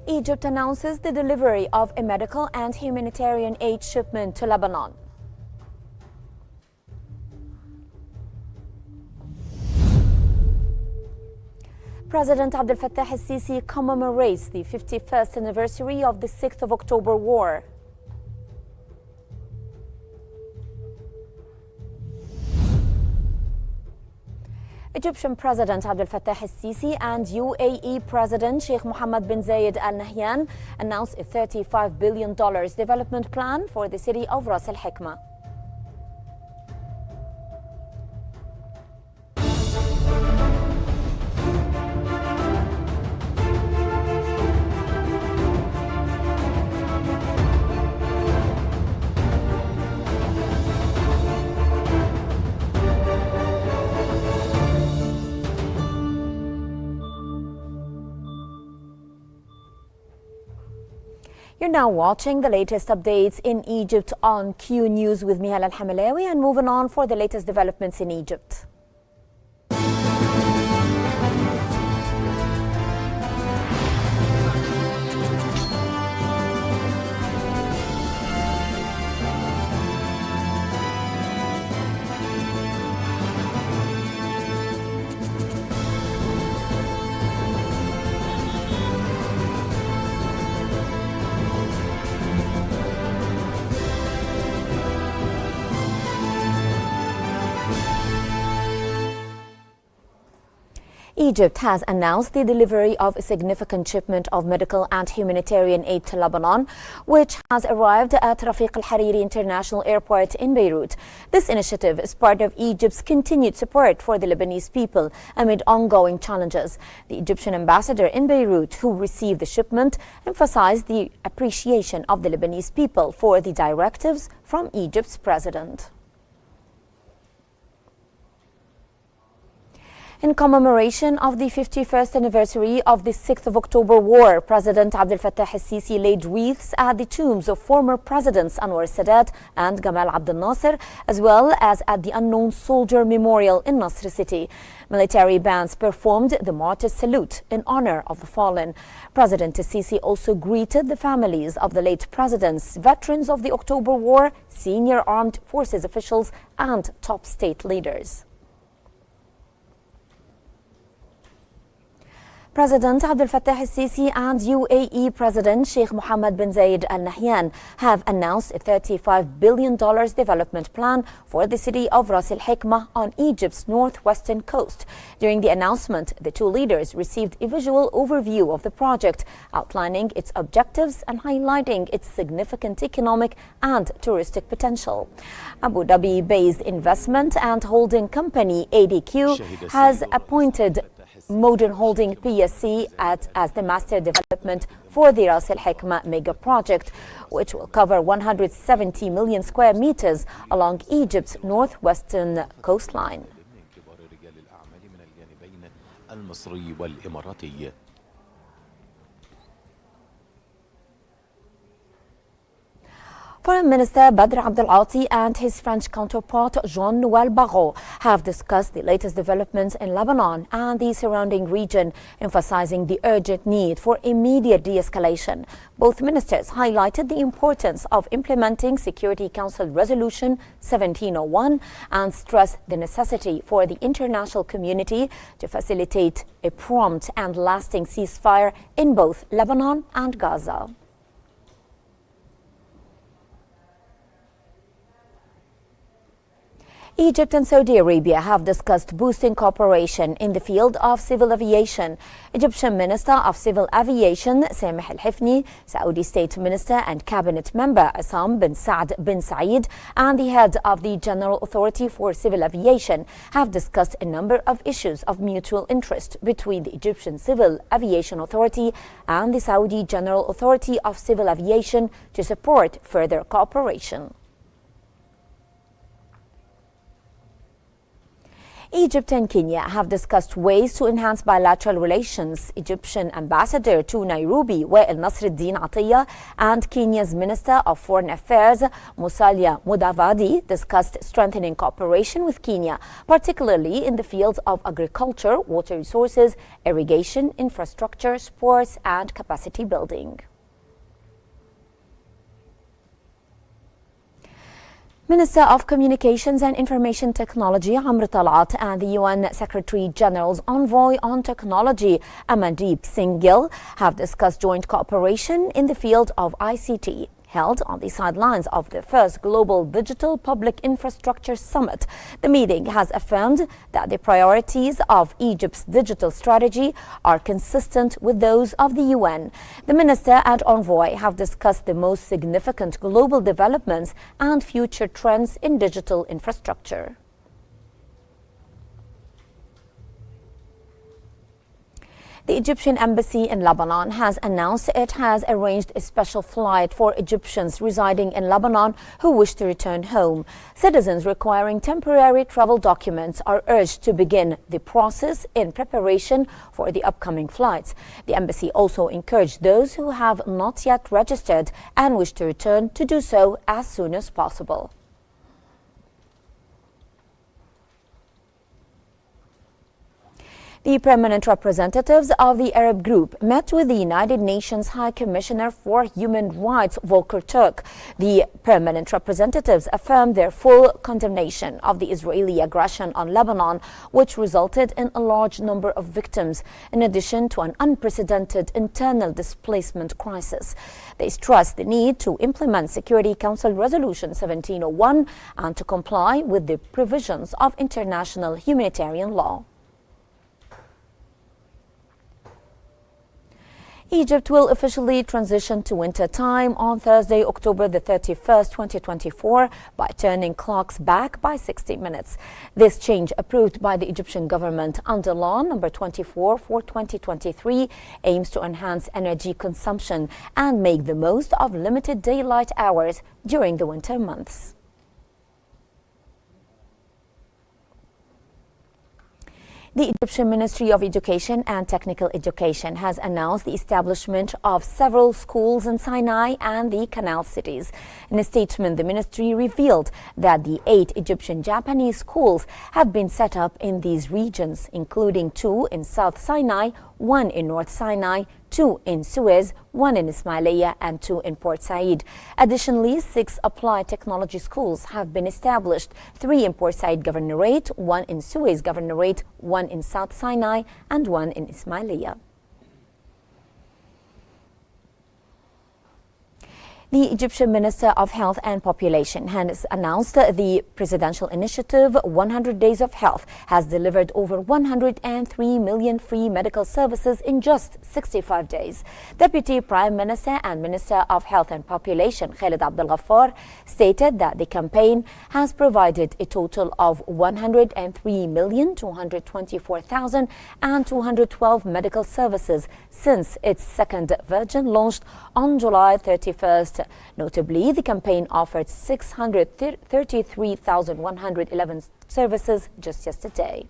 Egypt announces the delivery of a medical and humanitarian aid shipment to Lebanon. President Abdel Fattah El-Sisi commemorates the 51st anniversary of the 6th of October War. Egyptian President Abdel Fattah El-Sisi and UAE President Sheikh Mohammed bin Zayed Al Nahyan announced a $35 billion development plan for the city of Ras Al Hikma. You're now watching the latest updates in Egypt on Q News with Mihal Al-Hamalawi, and moving on for the latest developments in Egypt. Egypt has announced the delivery of a significant shipment of medical and humanitarian aid to Lebanon, which has arrived at Rafiq Al-Hariri International Airport in Beirut. This initiative is part of Egypt's continued support for the Lebanese people amid ongoing challenges. The Egyptian ambassador in Beirut, who received the shipment, emphasized the appreciation of the Lebanese people for the directives from Egypt's president. In commemoration of the 51st anniversary of the 6th of October War, President Abdel Fattah El-Sisi laid wreaths at the tombs of former presidents Anwar Sadat and Gamal Abdel Nasser, as well as at the Unknown Soldier Memorial in Nasr City. Military bands performed the Martyrs' Salute in honor of the fallen. President El-Sisi also greeted the families of the late presidents, veterans of the October War, senior armed forces officials, and top state leaders. President Abdel Fattah El-Sisi and UAE President Sheikh Mohammed bin Zayed Al Nahyan have announced a $35 billion development plan for the city of Ras Al Hikma on Egypt's northwestern coast. During the announcement, the two leaders received a visual overview of the project, outlining its objectives and highlighting its significant economic and touristic potential. Abu Dhabi-based investment and holding company ADQ has appointed Modern Holding PSC as the master development for the Ras Al Hikma mega project, which will cover 170 million square meters along Egypt's northwestern coastline. Foreign Minister Badr Abdel Ati and his French counterpart Jean-Noël Barrot have discussed the latest developments in Lebanon and the surrounding region, emphasizing the urgent need for immediate de-escalation. Both ministers highlighted the importance of implementing Security Council Resolution 1701 and stressed the necessity for the international community to facilitate a prompt and lasting ceasefire in both Lebanon and Gaza. Egypt and Saudi Arabia have discussed boosting cooperation in the field of civil aviation. Egyptian Minister of Civil Aviation Sameh Al-Hifni, Saudi State Minister and Cabinet Member Assam bin Saad bin Saeed, and the head of the General Authority for Civil Aviation have discussed a number of issues of mutual interest between the Egyptian Civil Aviation Authority and the Saudi General Authority of Civil Aviation to support further cooperation. Egypt and Kenya have discussed ways to enhance bilateral relations. Egyptian ambassador to Nairobi, Wael Nasruddin Atiyah, and Kenya's Minister of Foreign Affairs, Musalia Mudavadi, discussed strengthening cooperation with Kenya, particularly in the fields of agriculture, water resources, irrigation, infrastructure, sports, and capacity building. Minister of Communications and Information Technology Amr Talat and the UN Secretary General's envoy on technology Amandeep Singh Gill have discussed joint cooperation in the field of ICT. Held on the sidelines of the first Global Digital Public Infrastructure Summit, the meeting has affirmed that the priorities of Egypt's digital strategy are consistent with those of the UN. The minister and envoy have discussed the most significant global developments and future trends in digital infrastructure. The Egyptian embassy in Lebanon has announced it has arranged a special flight for Egyptians residing in Lebanon who wish to return home. Citizens requiring temporary travel documents are urged to begin the process in preparation for the upcoming flights. The embassy also encouraged those who have not yet registered and wish to return to do so as soon as possible. The permanent representatives of the Arab group met with the United Nations High Commissioner for Human Rights, Volker Turk. The permanent representatives affirmed their full condemnation of the Israeli aggression on Lebanon, which resulted in a large number of victims, in addition to an unprecedented internal displacement crisis. They stressed the need to implement Security Council Resolution 1701 and to comply with the provisions of international humanitarian law. Egypt will officially transition to winter time on Thursday, October the 31st, 2024, by turning clocks back by 60 minutes. This change, approved by the Egyptian government under Law number 24 for 2023, aims to enhance energy consumption and make the most of limited daylight hours during the winter months. The Egyptian Ministry of Education and Technical Education has announced the establishment of several schools in Sinai and the Canal cities. In a statement, the ministry revealed that the 8 Egyptian Japanese schools have been set up in these regions, including 2 in South Sinai, 1 in North Sinai, 2 in Suez, 1 in Ismailia, and 2 in Port Said. Additionally, 6 applied technology schools have been established, 3 in Port Said Governorate, 1 in Suez Governorate, 1 in South Sinai, and 1 in Ismailia. The Egyptian Minister of Health and Population has announced the presidential initiative 100 Days of Health has delivered over 103 million free medical services in just 65 days. Deputy Prime Minister and Minister of Health and Population Khalid Abdel Ghaffar stated that the campaign has provided a total of 103,224,212 medical services since its second version launched on July 31st. Notably, the campaign offered 633,111 services just yesterday.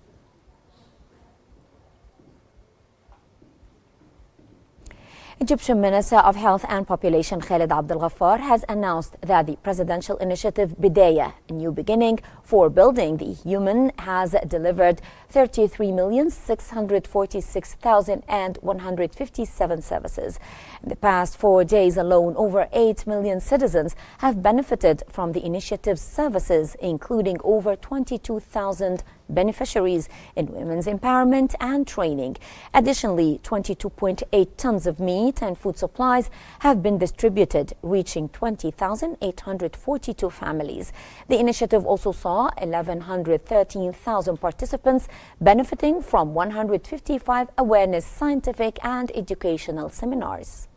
Egyptian Minister of Health and Population Khalid Abdel Ghaffar has announced that the presidential initiative Bidaya, a new beginning for building the human, has delivered 33,646,157 services. In the past 4 days alone, over 8 million citizens have benefited from the initiative's services, including over 22,000 beneficiaries in women's empowerment and training. Additionally, 22.8 tons of meat and food supplies have been distributed, reaching 20,842 families. The initiative also saw 113,000 participants benefiting from 155 awareness, scientific and educational seminars.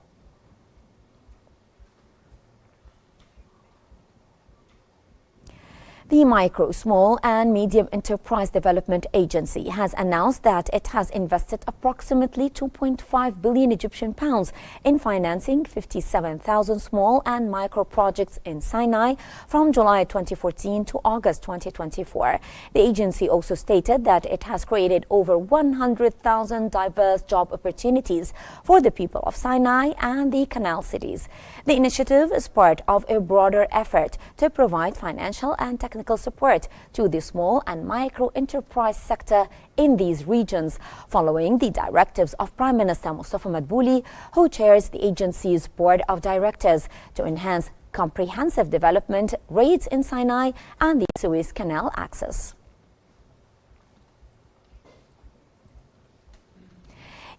The Micro, Small and Medium Enterprise Development Agency has announced that it has invested approximately 2.5 billion Egyptian pounds in financing 57,000 small and micro projects in Sinai from July 2014 to August 2024. The agency also stated that it has created over 100,000 diverse job opportunities for the people of Sinai and the Canal cities. The initiative is part of a broader effort to provide financial and technical support to the small and micro enterprise sector in these regions, following the directives of Prime Minister Mustafa Madbouli, who chairs the agency's board of directors, to enhance comprehensive development rates in Sinai and the Suez Canal access.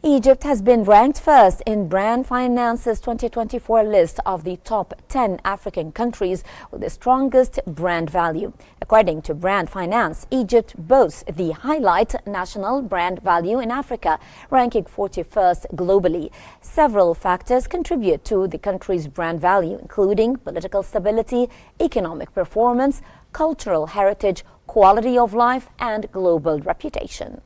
Egypt has been ranked first in Brand Finance's 2024 list of the top 10 African countries with the strongest brand value. According to Brand Finance, Egypt boasts the highlight national brand value in Africa, ranking 41st globally. Several factors contribute to the country's brand value, including political stability, economic performance, cultural heritage, quality of life, and global reputation.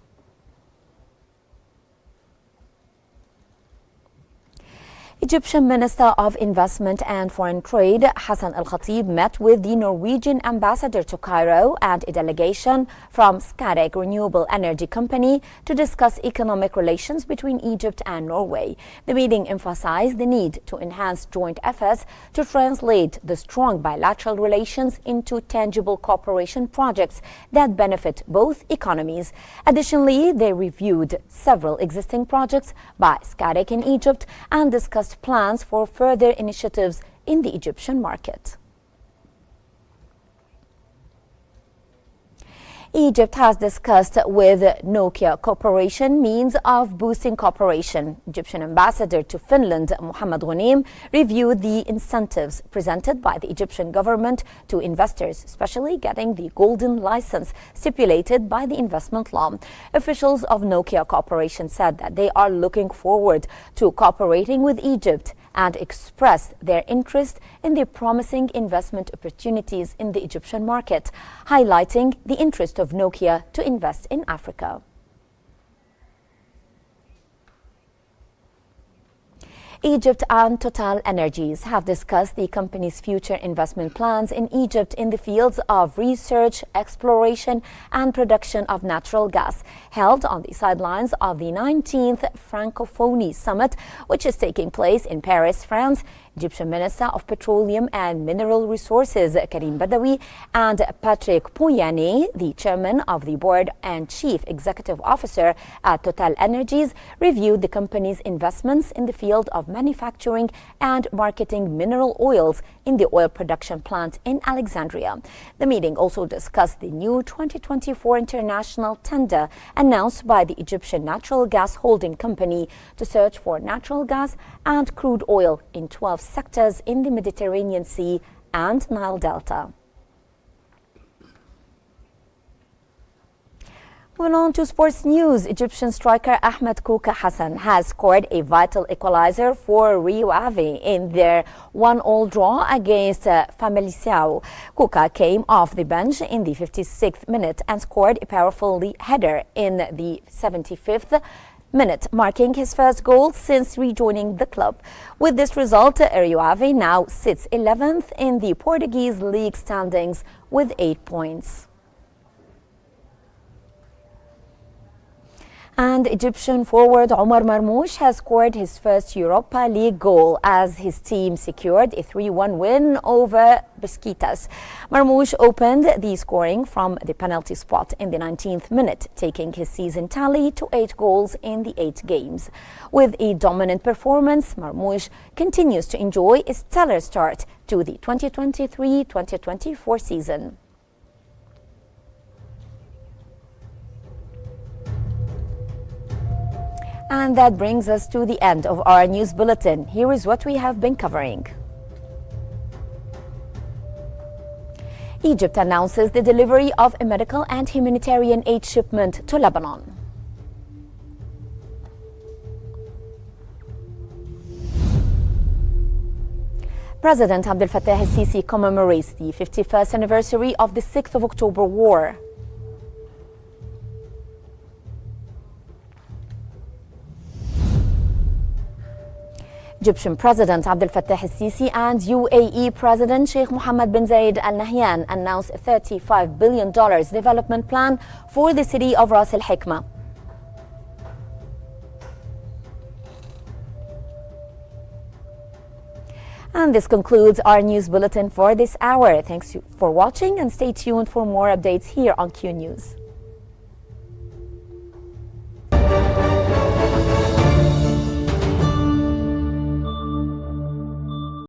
Egyptian Minister of Investment and Foreign Trade Hassan Al-Khatib met with the Norwegian ambassador to Cairo and a delegation from Scatec Renewable Energy Company to discuss economic relations between Egypt and Norway. The meeting emphasized the need to enhance joint efforts to translate the strong bilateral relations into tangible cooperation projects that benefit both economies. Additionally, they reviewed several existing projects by Scatec in Egypt and discussed plans for further initiatives in the Egyptian market. Egypt has discussed with Nokia Corporation means of boosting cooperation. Egyptian ambassador to Finland, Mohammed Ghanim, reviewed the incentives presented by the Egyptian government to investors, especially getting the golden license stipulated by the investment law. Officials of Nokia Corporation said that they are looking forward to cooperating with Egypt and expressed their interest in the promising investment opportunities in the Egyptian market, highlighting the interest of Nokia to invest in Africa. Egypt and Total Energies have discussed the company's future investment plans in Egypt in the fields of research, exploration, and production of natural gas, held on the sidelines of the 19th Francophonie Summit, which is taking place in Paris, France. Egyptian Minister of Petroleum and Mineral Resources Karim Badawi and Patrick Pouyanné, the chairman of the board and chief executive officer at Total Energies, reviewed the company's investments in the field of manufacturing and marketing mineral oils in the oil production plant in Alexandria. The meeting also discussed the new 2024 international tender announced by the Egyptian Natural Gas Holding Company to search for natural gas and crude oil in 12 sectors in the Mediterranean Sea and Nile Delta. Moving on to sports news, Egyptian striker Ahmed Kuka Hassan has scored a vital equalizer for Rio Ave in their 1-1 draw against Famalicão. Kuka came off the bench in the 56th minute and scored a powerful header in the 75th minute, marking his first goal since rejoining the club. With this result, Rio Ave now sits 11th in the Portuguese league standings with 8 points. And Egyptian forward Omar Marmoush has scored his first Europa League goal as his team secured a 3-1 win over Besiktas. Marmoush opened the scoring from the penalty spot in the 19th minute, taking his season tally to 8 goals in the 8 games. With a dominant performance, Marmoush continues to enjoy a stellar start to the 2023-2024 season. And that brings us to the end of our news bulletin. Here is what we have been covering. Egypt announces the delivery of a medical and humanitarian aid shipment to Lebanon. President Abdel-Fattah el-Sisi commemorates the 51st anniversary of the 6th of October War. Egyptian President Abdel-Fattah el-Sisi and UAE President Sheikh Mohammed bin Zayed Al Nahyan announced a $35 billion development plan for the city of Ras Al Hikmah. And this concludes our news bulletin for this hour. Thanks for watching and stay tuned for more updates here on Q News.